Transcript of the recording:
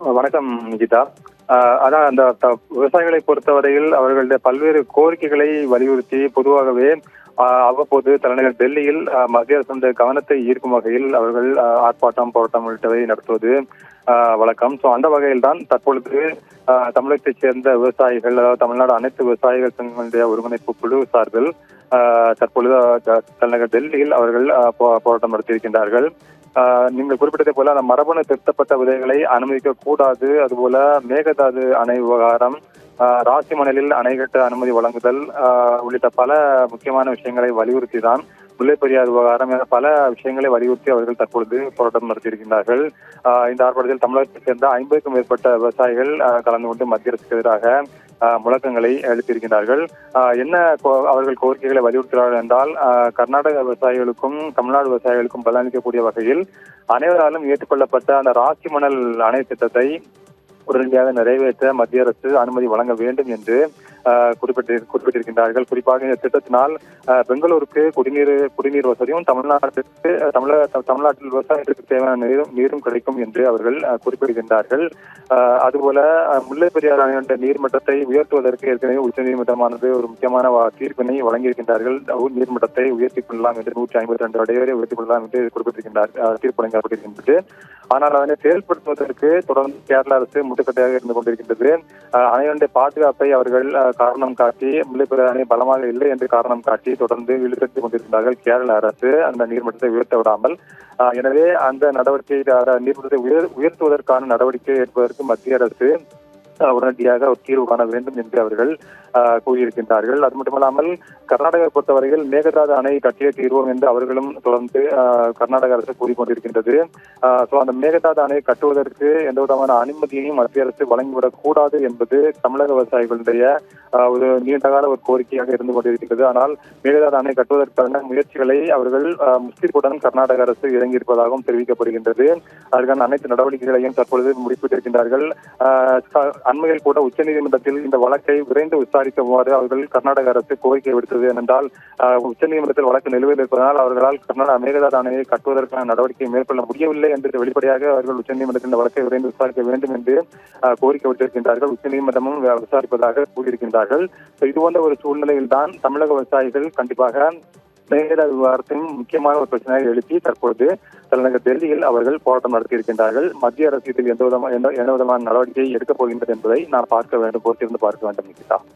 வணக்கம் கீதா. அதான் அந்த விவசாயிகளை பொறுத்தவரையில் அவர்களுடைய பல்வேறு கோரிக்கைகளை வலியுறுத்தி பொதுவாகவே அவ்வப்போது தலைநகர் டெல்லியில் மத்திய அரசுடைய கவனத்தை ஈர்க்கும் வகையில் அவர்கள் ஆர்ப்பாட்டம், போராட்டம் உள்ளிட்டவை நடத்துவது வழக்கம். அந்த வகையில் தான் தற்பொழுது தமிழகத்தைச் சேர்ந்த விவசாயிகள், அதாவது தமிழ்நாடு அனைத்து விவசாயிகள் சங்கங்களுடைய ஒருங்கிணைப்பு குழு சார்பில் தற்பொழுது தலைநகர் டெல்லியில் அவர்கள் போராட்டம் நடத்தியிருக்கின்றார்கள். நீங்கள் குறிப்பிட்டதை போல அந்த மரபணு திருத்தப்பட்ட விதைகளை அனுமதிக்க கூடாது, அதுபோல மேகதாது அணை விவகாரம், ராசி மணலில் அணை கட்ட அனுமதி வழங்குதல் உள்ளிட்ட பல முக்கியமான விஷயங்களை வலியுறுத்தி தான் முல்லை பெரியார் விவகாரம் என பல விஷயங்களை வலியுறுத்தி அவர்கள் தற்பொழுது போராட்டம் நடத்தியிருக்கின்றார்கள். இந்த ஆர்ப்பாட்டத்தில் தமிழகத்தைச் சேர்ந்த 50க்கும் மேற்பட்ட விவசாயிகள் கலந்து கொண்டு மத்திய அரசுக்கு எதிராக முழக்கங்களை எழுப்பியிருக்கிறார்கள். என்ன அவர்கள் கோரிக்கைகளை வலியுறுத்துகிறார்கள் என்றால், கர்நாடக விவசாயிகளுக்கும் தமிழ்நாடு விவசாயிகளுக்கும் பலனளிக்கக்கூடிய வகையில் அனைவராலும் ஏற்றுக்கொள்ளப்பட்ட அந்த ராசி மணல் அணை திட்டத்தை உடனடியாக நிறைவேற்ற மத்திய அரசு அனுமதி வழங்க வேண்டும் என்று குறிப்பிட்டிருக்கின்றார்கள். குறிப்பாக இந்த திட்டத்தினால் பெங்களூருக்கு குடிநீர் வசதியும் தமிழ்நாட்டில் விவசாயத்திற்கு தேவையான நீரும் கிடைக்கும் என்று அவர்கள் குறிப்பிடுகின்றார்கள். அதுபோல முல்லை பெரியார் அணையோட நீர்மட்டத்தை உயர்த்துவதற்கு ஏற்கனவே உச்சநீதிமன்றமானது ஒரு முக்கியமான தீர்ப்பினை வழங்கியிருக்கின்றார்கள். நீர்மட்டத்தை உயர்த்திக் கொள்ளலாம் என்று 152 அடி வரை உயர்த்திக் கொள்ளலாம் என்று குறிப்பிட்டிருக்கின்றார், தீர்ப்பு வழங்கப்பட்டிருக்கின்றது. ஆனால் அதனை செயல்படுத்துவதற்கு தொடர்ந்து கேரள அரசு முட்டுக்கட்டையாக இருந்து கொண்டிருக்கின்றது. அணையுடைய பாதுகாப்பை அவர்கள் காரணம் காட்டி, முல்லை பெரியார் அணை பலமாக இல்லை என்று காரணம் காட்டி தொடர்ந்து இழுத்தடித்துக் கொண்டிருக்கிறார்கள் கேரள அரசு அந்த நீர்மட்டத்தை உயர்த்த விடாமல். எனவே அந்த நடவடிக்கை, நீர்மட்டத்தை உயர்த்துவதற்கான நடவடிக்கை எடுப்பதற்கு மத்திய அரசு உடனடியாக ஒரு தீர்வு காண வேண்டும் என்று அவர்கள் கூறியிருக்கின்றார்கள். அது மட்டுமல்லாமல் கர்நாடகத்தை பொறுத்தவரையில் மேகதாது அணை கட்டிய தீர்வோம் என்று அவர்களும் தொடர்ந்து கர்நாடக அரசு கூறிக்கொண்டிருக்கின்றது. அந்த மேகதாது அணை கட்டுவதற்கு எந்த விதமான அனுமதியையும் மத்திய அரசு வழங்கிவிடக் கூடாது என்பது தமிழக விவசாயிகளுடைய ஒரு நீண்டகால ஒரு கோரிக்கையாக இருந்து கொண்டிருக்கிறது. ஆனால் மேகதாது அணை கட்டுவதற்கான முயற்சிகளை அவர்கள் முஸ்லிமுடன் கர்நாடக அரசு இறங்கியிருப்பதாகவும் தெரிவிக்கப்படுகின்றது. அதற்கான அனைத்து நடவடிக்கைகளையும் தற்பொழுது முடிப்பிட்டிருக்கின்றார்கள். அண்மையில் கூட உச்சநீதிமன்றத்தில் இந்த வழக்கை விரைந்து விசாரிக்குமாறு அவர்கள் கர்நாடக அரசு கோரிக்கை விடுத்தது. ஏனென்றால் உச்சநீதிமன்றத்தில் வழக்கு நிலுவையில் இருப்பதனால் அவர்களால் மேகதாது அணையை கட்டுவதற்கான நடவடிக்கையை மேற்கொள்ள முடியவில்லை என்று வெளிப்படையாக அவர்கள் உச்சநீதிமன்றத்தில் இந்த வழக்கை விரைந்து விசாரிக்க வேண்டும் என்று கோரிக்கை விட்டிருக்கின்றார்கள். உச்சநீதிமன்றமும் விசாரிப்பதாக கூறியிருக்கின்றார்கள். இது போன்ற ஒரு சூழ்நிலையில் தான் தமிழக விவசாயிகள் கண்டிப்பாக மேகதாது விவகாரத்தையும் முக்கியமான ஒரு பிரச்சனையை எழுப்பி தற்போது தலைநகர் டெல்லியில் அவர்கள் போராட்டம் நடத்தியிருக்கின்றார்கள். மத்திய அரசு இதில் எந்த விதமான நடவடிக்கையை எடுக்கப் போகின்றது என்பதை நாம் பார்க்க வேண்டும், பொறுத்திருந்து பார்க்க வேண்டும்.